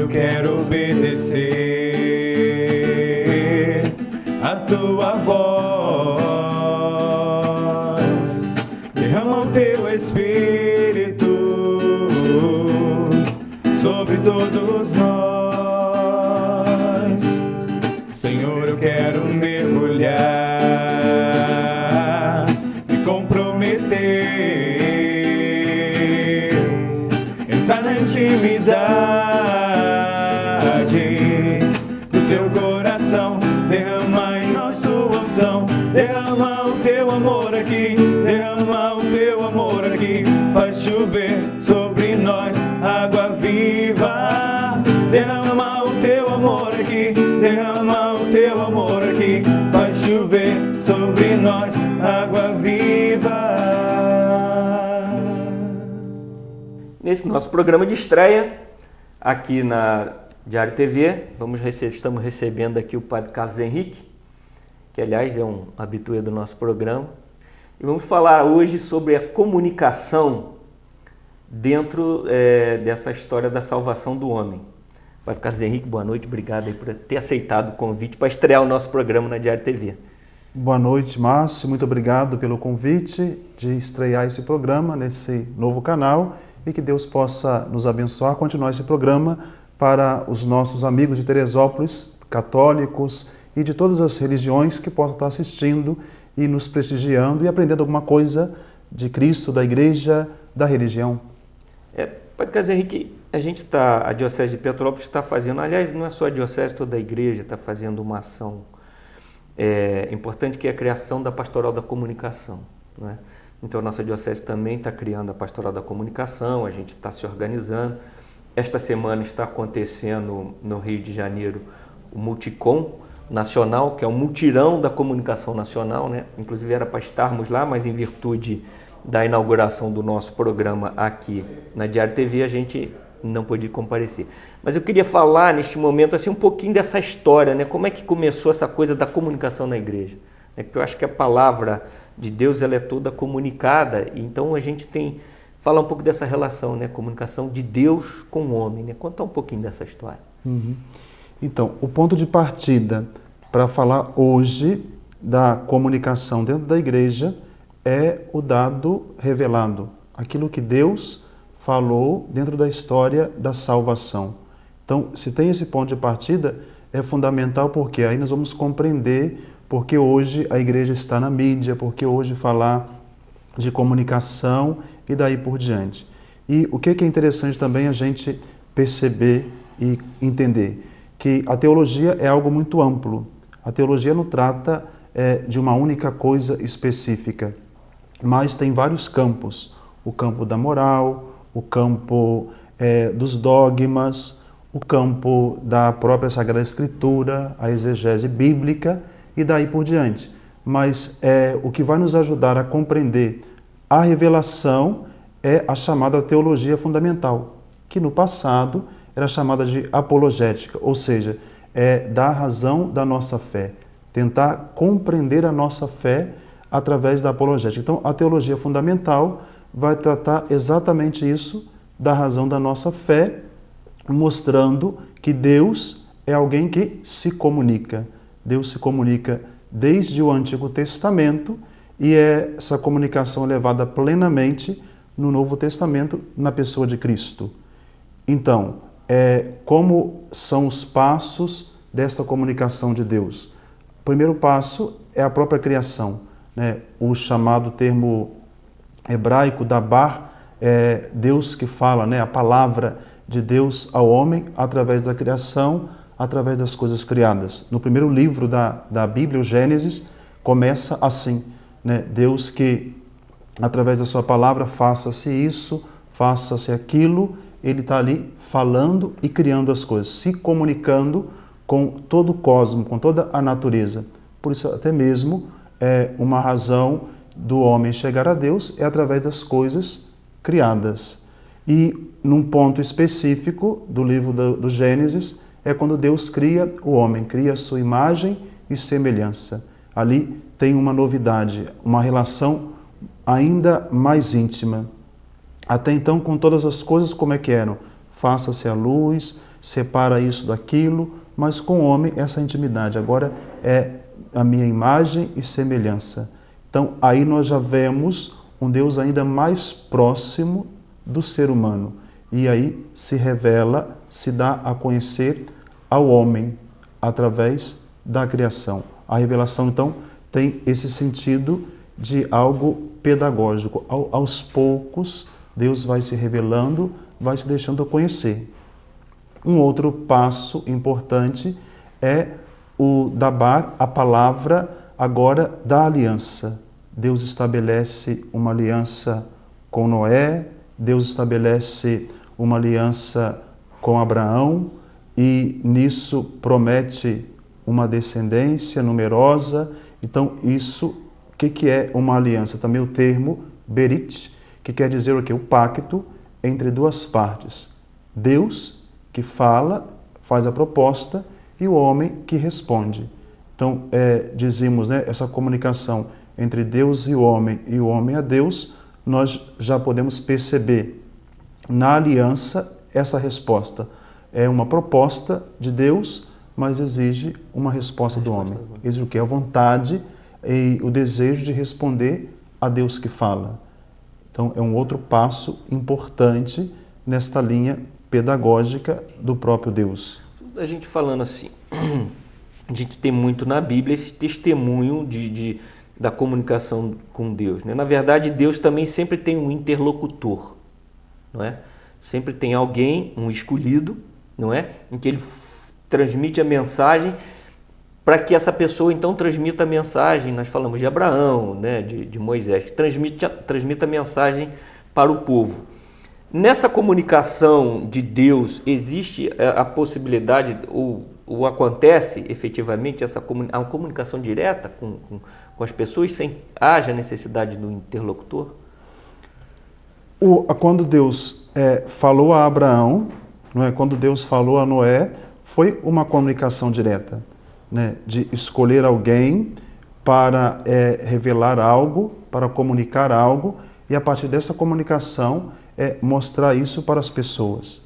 eu quero obedecer a tua voz. Derrama o teu Espírito sobre todos nós. Senhor, eu quero mergulhar, me comprometer, entrar na intimidade do teu coração. Derrama em nós tua unção, derrama o teu amor aqui, derrama o teu amor aqui. Faz chover sobre nós água viva, derrama o teu amor aqui, derrama o teu amor aqui. Faz chover sobre nós água viva. Nesse nosso programa de estreia, aqui na Diário TV, estamos recebendo aqui o Padre Carlos Henrique, que aliás é um habitué do nosso programa, e vamos falar hoje sobre a comunicação dentro dessa história da salvação do homem. Padre Carlos Henrique, boa noite, obrigado aí por ter aceitado o convite para estrear o nosso programa na Diário TV. Boa noite, Márcio, muito obrigado pelo convite de estrear esse programa nesse novo canal e que Deus possa nos abençoar, continuar esse programa para os nossos amigos de Teresópolis, católicos e de todas as religiões que possam estar assistindo e nos prestigiando e aprendendo alguma coisa de Cristo, da Igreja, da religião. Padre Carlos Henrique, a Diocese de Petrópolis está fazendo, aliás, não é só a Diocese, toda a Igreja está fazendo uma ação importante, que é a criação da Pastoral da Comunicação, não é? Então a nossa Diocese também está criando a Pastoral da Comunicação, a gente está se organizando. Esta semana está acontecendo no Rio de Janeiro o Multicom Nacional, que é o mutirão da comunicação nacional, né? Inclusive era para estarmos lá, mas em virtude da inauguração do nosso programa aqui na Diário TV, a gente não pôde comparecer. Mas eu queria falar neste momento assim, um pouquinho dessa história, né? Como é que começou essa coisa da comunicação na igreja? Porque eu acho que a palavra de Deus ela é toda comunicada, então a gente fala um pouco dessa relação, né? Comunicação de Deus com o homem, né? Conta um pouquinho dessa história. Uhum. Então, o ponto de partida para falar hoje da comunicação dentro da igreja é o dado revelado, aquilo que Deus falou dentro da história da salvação. Então, se tem esse ponto de partida, é fundamental porque aí nós vamos compreender porque hoje a igreja está na mídia, porque hoje falar de comunicação e daí por diante. E o que é interessante também a gente perceber e entender? Que a teologia é algo muito amplo. A teologia não trata de uma única coisa específica, mas tem vários campos. O campo da moral, o campo dos dogmas, o campo da própria Sagrada Escritura, a exegese bíblica e daí por diante. Mas o que vai nos ajudar a compreender a revelação é a chamada teologia fundamental, que no passado era chamada de apologética, ou seja, dar razão da nossa fé, tentar compreender a nossa fé através da apologética. Então, a teologia fundamental vai tratar exatamente isso, da razão da nossa fé, mostrando que Deus é alguém que se comunica. Deus se comunica desde o Antigo Testamento e essa comunicação é levada plenamente no Novo Testamento, na pessoa de Cristo. Então, como são os passos desta comunicação de Deus? O primeiro passo é a própria criação, né? O chamado termo hebraico dabar, Deus que fala, né? A palavra de Deus ao homem através da criação, através das coisas criadas. No primeiro livro da Bíblia, o Gênesis, começa assim, né? Deus que, através da sua palavra, faça-se isso, faça-se aquilo, ele está ali falando e criando as coisas, se comunicando com todo o cosmos, com toda a natureza. Por isso, até mesmo, uma razão do homem chegar a Deus é através das coisas criadas. E, num ponto específico do livro do Gênesis, é quando Deus cria o homem, cria a sua imagem e semelhança. Ali tem uma novidade, uma relação ainda mais íntima. Até então, com todas as coisas, como é que eram? Faça-se a luz, separa isso daquilo, mas com o homem essa intimidade. Agora é a minha imagem e semelhança. Então aí nós já vemos um Deus ainda mais próximo do ser humano. E aí se revela, se dá a conhecer ao homem através da criação. A revelação, então, tem esse sentido de algo pedagógico. Aos poucos, Deus vai se revelando, vai se deixando conhecer. Um outro passo importante é o dar a palavra agora da aliança. Deus estabelece uma aliança com Noé, Deus estabelece uma aliança com Abraão e nisso promete uma descendência numerosa. Então isso, o que é uma aliança? Também o termo berit, que quer dizer o quê? O pacto entre duas partes. Deus que fala, faz a proposta e o homem que responde. Então, dizemos, né, essa comunicação entre Deus e o homem a Deus, nós já podemos perceber na aliança essa resposta. É uma proposta de Deus, mas exige uma resposta do homem. Exige o quê? A vontade e o desejo de responder a Deus que fala. Então, é um outro passo importante nesta linha pedagógica do próprio Deus. A gente falando assim, a gente tem muito na Bíblia esse testemunho da comunicação com Deus, né? Na verdade, Deus também sempre tem um interlocutor, não é? Sempre tem alguém, um escolhido, não é? Em que ele transmite a mensagem para que essa pessoa então transmita a mensagem. Nós falamos de Abraão, né? de Moisés, que transmita a mensagem para o povo. Nessa comunicação de Deus, existe a possibilidade, ou acontece efetivamente a comunicação direta com as pessoas, sem haja necessidade do interlocutor? Quando Deus falou a Abraão, não é? Quando Deus falou a Noé, foi uma comunicação direta, né? De escolher alguém para revelar algo, para comunicar algo, e a partir dessa comunicação mostrar isso para as pessoas.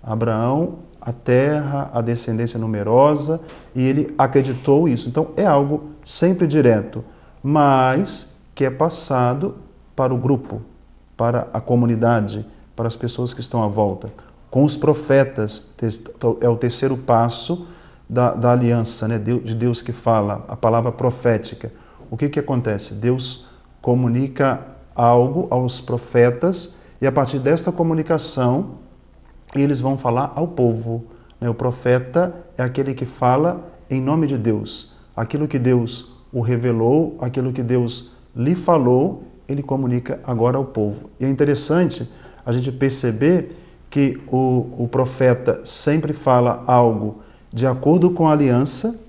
Abraão, a terra, a descendência numerosa, e ele acreditou isso. Então é algo sempre direto, mas que é passado para o grupo, para a comunidade, para as pessoas que estão à volta. Com os profetas, é o terceiro passo da aliança, né? De Deus que fala, a palavra profética. O que acontece? Deus comunica algo aos profetas e a partir desta comunicação eles vão falar ao povo, né? O profeta é aquele que fala em nome de Deus. Aquilo que Deus o revelou, aquilo que Deus lhe falou, ele comunica agora ao povo. E é interessante a gente perceber que o profeta sempre fala algo de acordo com a aliança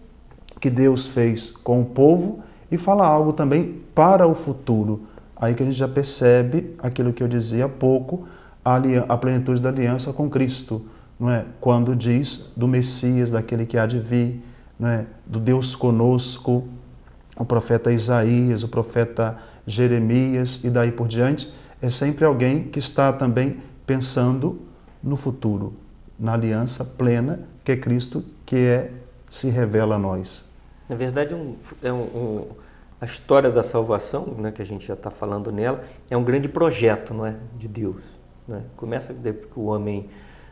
que Deus fez com o povo e fala algo também para o futuro. Aí que a gente já percebe aquilo que eu dizia há pouco, a plenitude da aliança com Cristo, não é? Quando diz do Messias, daquele que há de vir, não é? Do Deus conosco, o profeta Isaías, o profeta Jeremias e daí por diante, é sempre alguém que está também pensando no futuro, na aliança plena que é Cristo, que se revela a nós. Na verdade, a história da salvação, né, que a gente já está falando nela, é um grande projeto, não é, de Deus. Né? Começa depois que o homem,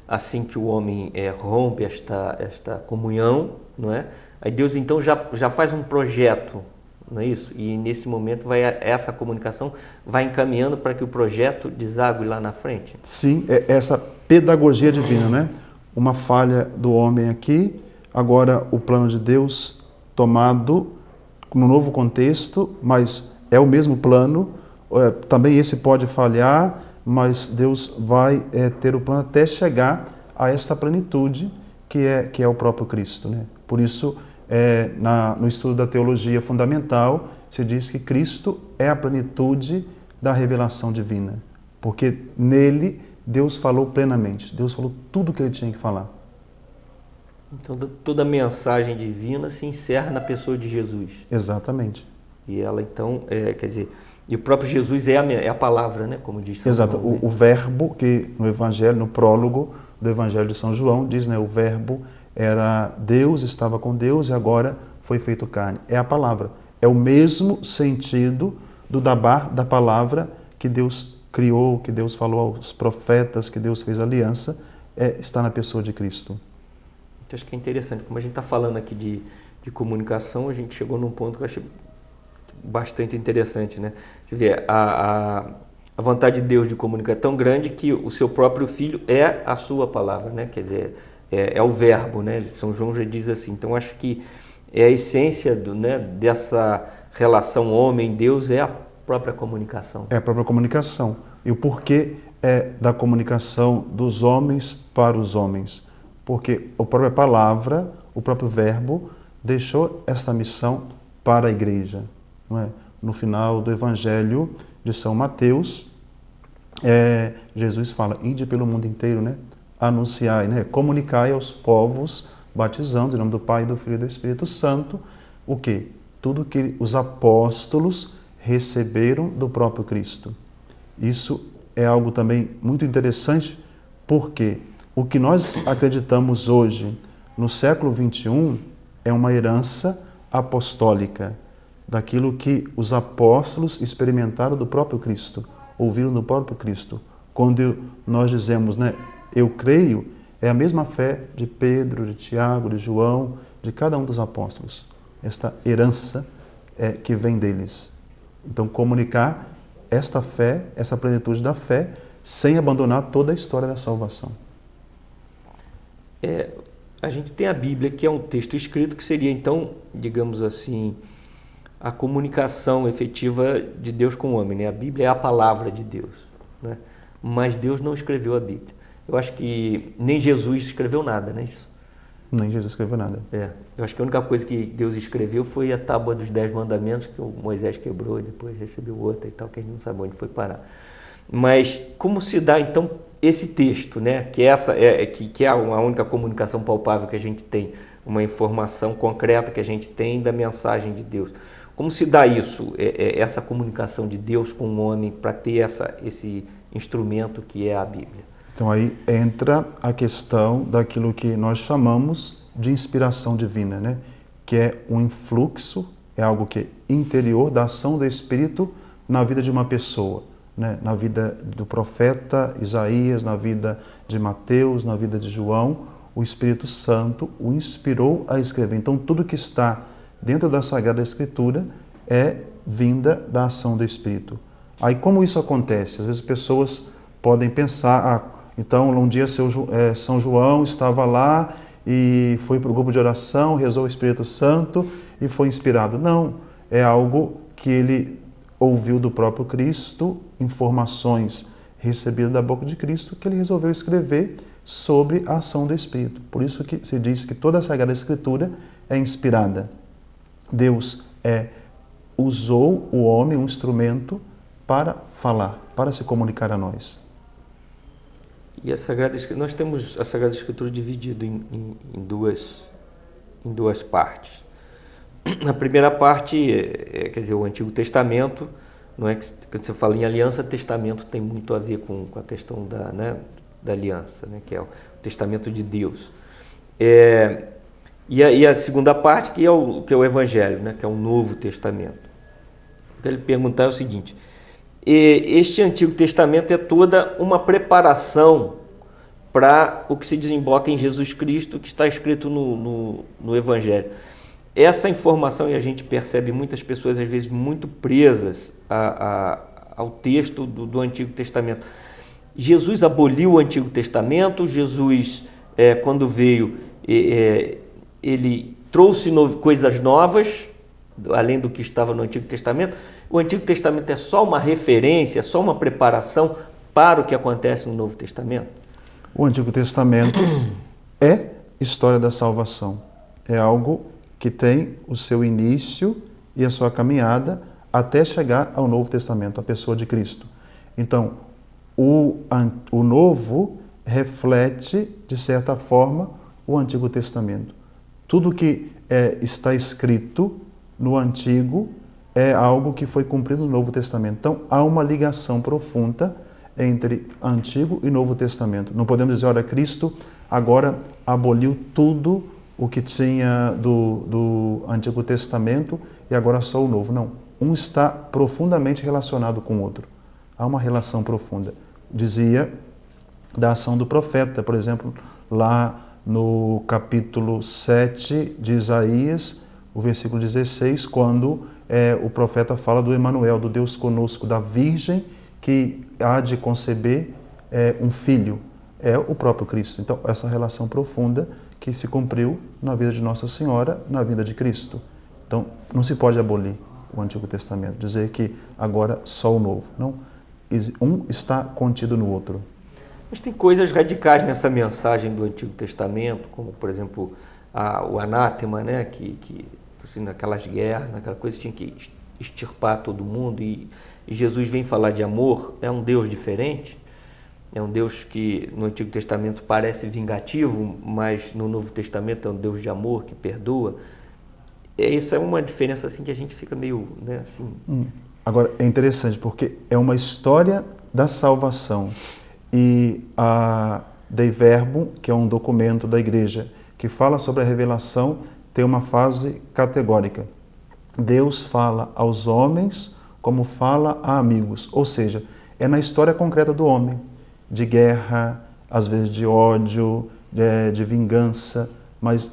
assim que o homem rompe esta comunhão, não é? Aí Deus então já faz um projeto, não é isso? E nesse momento essa comunicação vai encaminhando para que o projeto desague lá na frente. Sim, essa pedagogia divina, né? Uma falha do homem aqui, agora o plano de Deus tomado no novo contexto, mas é o mesmo plano, também esse pode falhar, mas Deus vai ter o plano até chegar a esta plenitude que é o próprio Cristo, né? Por isso, no estudo da teologia fundamental, se diz que Cristo é a plenitude da revelação divina, porque nele Deus falou plenamente, Deus falou tudo o que ele tinha que falar. Então toda a mensagem divina se encerra na pessoa de Jesus. Exatamente. E ela então, quer dizer, e o próprio Jesus é a palavra, né? Como diz São Exato. João, né? O verbo que no Evangelho, no prólogo, do Evangelho de São João, diz, né, o verbo era Deus, estava com Deus e agora foi feito carne. É a palavra. É o mesmo sentido do dabar da palavra que Deus criou, que Deus falou aos profetas, que Deus fez aliança, está na pessoa de Cristo. Então, acho que é interessante, como a gente está falando aqui de comunicação, a gente chegou num ponto que eu achei bastante interessante, né? Você vê, a vontade de Deus de comunicar é tão grande que o seu próprio Filho é a sua palavra, né? Quer dizer, é o verbo, né? São João já diz assim. Então, acho que é a essência dessa relação homem-Deus é a própria comunicação. É a própria comunicação. E o porquê é da comunicação dos homens para os homens? Porque a própria palavra, o próprio verbo, deixou esta missão para a igreja. Não é? No final do Evangelho de São Mateus, Jesus fala, ide pelo mundo inteiro, né? Anunciai, né? Comunicai aos povos, batizando em nome do Pai, do Filho e do Espírito Santo, o quê? Tudo que os apóstolos receberam do próprio Cristo. Isso é algo também muito interessante, porque o que nós acreditamos hoje, no século XXI, é uma herança apostólica, daquilo que os apóstolos experimentaram do próprio Cristo, ouviram do próprio Cristo. Quando nós dizemos, né, eu creio, é a mesma fé de Pedro, de Tiago, de João, de cada um dos apóstolos. Esta herança que vem deles. Então, comunicar esta fé, essa plenitude da fé, sem abandonar toda a história da salvação. A gente tem a Bíblia, que é um texto escrito, que seria, então, digamos assim, a comunicação efetiva de Deus com o homem, né? A Bíblia é a palavra de Deus, né? Mas Deus não escreveu a Bíblia. Eu acho que nem Jesus escreveu nada, não é isso? Nem Jesus escreveu nada. Eu acho que a única coisa que Deus escreveu foi a tábua dos 10 mandamentos, que o Moisés quebrou e depois recebeu outra e tal, que a gente não sabe onde foi parar. Mas como se dá, então, esse texto, né? Que é a única comunicação palpável que a gente tem, uma informação concreta que a gente tem da mensagem de Deus. Como se dá isso, essa comunicação de Deus com o homem, para ter esse instrumento que é a Bíblia? Então aí entra a questão daquilo que nós chamamos de inspiração divina, né? Que é um influxo, é algo que é interior da ação do Espírito na vida de uma pessoa, né? Na vida do profeta Isaías, na vida de Mateus, na vida de João, o Espírito Santo o inspirou a escrever. Então tudo que está dentro da Sagrada Escritura é vinda da ação do Espírito. Aí como isso acontece? Às vezes pessoas podem pensar, então um dia São João estava lá e foi para o grupo de oração, rezou o Espírito Santo e foi inspirado. Não, é algo que ele ouviu do próprio Cristo, informações recebidas da boca de Cristo, que ele resolveu escrever sobre a ação do Espírito. Por isso que se diz que toda a Sagrada Escritura é inspirada. Deus usou o homem, um instrumento, para falar, para se comunicar a nós. E nós temos a Sagrada Escritura dividida em duas partes. A primeira parte quer dizer, o Antigo Testamento, não é que quando você fala em aliança, testamento tem muito a ver com a questão da aliança, né, que é o testamento de Deus. E a segunda parte, que é o Evangelho, né, que é o Novo Testamento. O que ele perguntar é o seguinte: este Antigo Testamento é toda uma preparação para o que se desemboca em Jesus Cristo, que está escrito no Evangelho. Essa informação, e a gente percebe muitas pessoas, às vezes, muito presas ao texto do Antigo Testamento. Jesus aboliu o Antigo Testamento, Jesus, quando veio, ele trouxe coisas novas, além do que estava no Antigo Testamento. O Antigo Testamento é só uma referência, só uma preparação para o que acontece no Novo Testamento? O Antigo Testamento é história da salvação. É algo que tem o seu início e a sua caminhada até chegar ao Novo Testamento, a pessoa de Cristo. Então, o Novo reflete, de certa forma, o Antigo Testamento. Tudo que está escrito no Antigo é algo que foi cumprido no Novo Testamento. Então, há uma ligação profunda entre Antigo e Novo Testamento. Não podemos dizer, olha, Cristo agora aboliu tudo o que tinha do Antigo Testamento e agora só o Novo. Não. Um está profundamente relacionado com o outro. Há uma relação profunda. Dizia da ação do profeta, por exemplo, lá no capítulo 7 de Isaías, o versículo 16, quando o profeta fala do Emanuel, do Deus conosco, da Virgem que há de conceber um filho, é o próprio Cristo. Então, essa relação profunda que se cumpriu na vida de Nossa Senhora, na vida de Cristo. Então, não se pode abolir o Antigo Testamento, dizer que agora só o Novo. Não, um está contido no outro. Mas tem coisas radicais nessa mensagem do Antigo Testamento, como, por exemplo, o anátema, né? que assim, naquelas guerras, naquela coisa, tinha que extirpar todo mundo, e Jesus vem falar de amor. É um Deus diferente, é um Deus que no Antigo Testamento parece vingativo, mas no Novo Testamento é um Deus de amor, que perdoa. Essa é uma diferença assim que a gente fica meio, né, assim... Agora, é interessante, porque é uma história da salvação. E a Dei Verbum, que é um documento da Igreja, que fala sobre a revelação, tem uma fase categórica. Deus fala aos homens como fala a amigos. Ou seja, é na história concreta do homem, de guerra, às vezes de ódio, de vingança, mas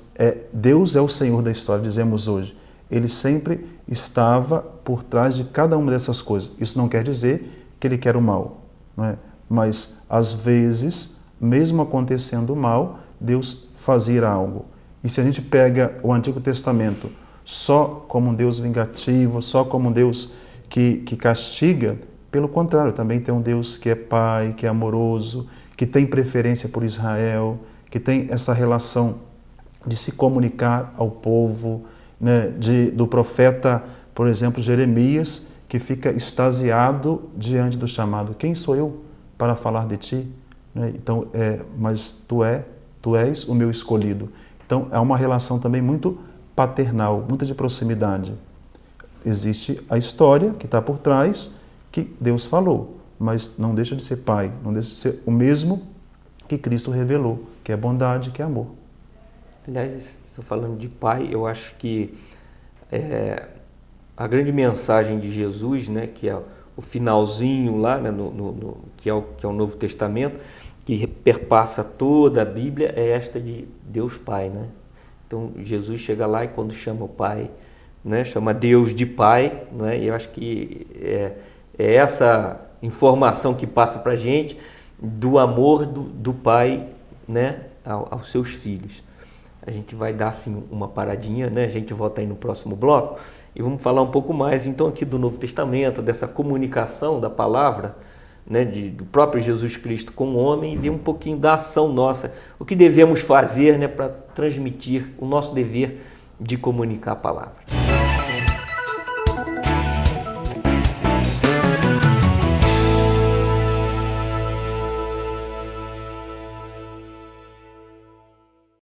Deus é o Senhor da história, dizemos hoje. Ele sempre estava por trás de cada uma dessas coisas. Isso não quer dizer que ele quer o mal, não é? Mas, às vezes, mesmo acontecendo o mal, Deus fazia algo. E se a gente pega o Antigo Testamento só como um Deus vingativo, só como um Deus que castiga, pelo contrário, também tem um Deus que é Pai, que é amoroso, que tem preferência por Israel, que tem essa relação de se comunicar ao povo, né, do profeta, por exemplo, Jeremias, que fica extasiado diante do chamado. Quem sou eu para falar de ti? Né? Então, mas tu és o meu escolhido. Então, é uma relação também muito paternal, muito de proximidade. Existe a história que está por trás, que Deus falou, mas não deixa de ser Pai, não deixa de ser o mesmo que Cristo revelou, que é bondade, que é amor. Aliás, estou falando de Pai, eu acho que a grande mensagem de Jesus, né, que é o finalzinho lá, né, que é o Novo Testamento, que perpassa toda a Bíblia, é esta de Deus Pai, né? Então, Jesus chega lá e quando chama o Pai, né, chama Deus de Pai, né? E eu acho que é essa informação que passa para a gente do amor do Pai, né, aos seus filhos. A gente vai dar assim uma paradinha, né? A gente volta aí no próximo bloco e vamos falar um pouco mais então aqui do Novo Testamento, dessa comunicação da palavra, né, do próprio Jesus Cristo com o homem, e ver um pouquinho da ação nossa, o que devemos fazer, né, para transmitir o nosso dever de comunicar a palavra.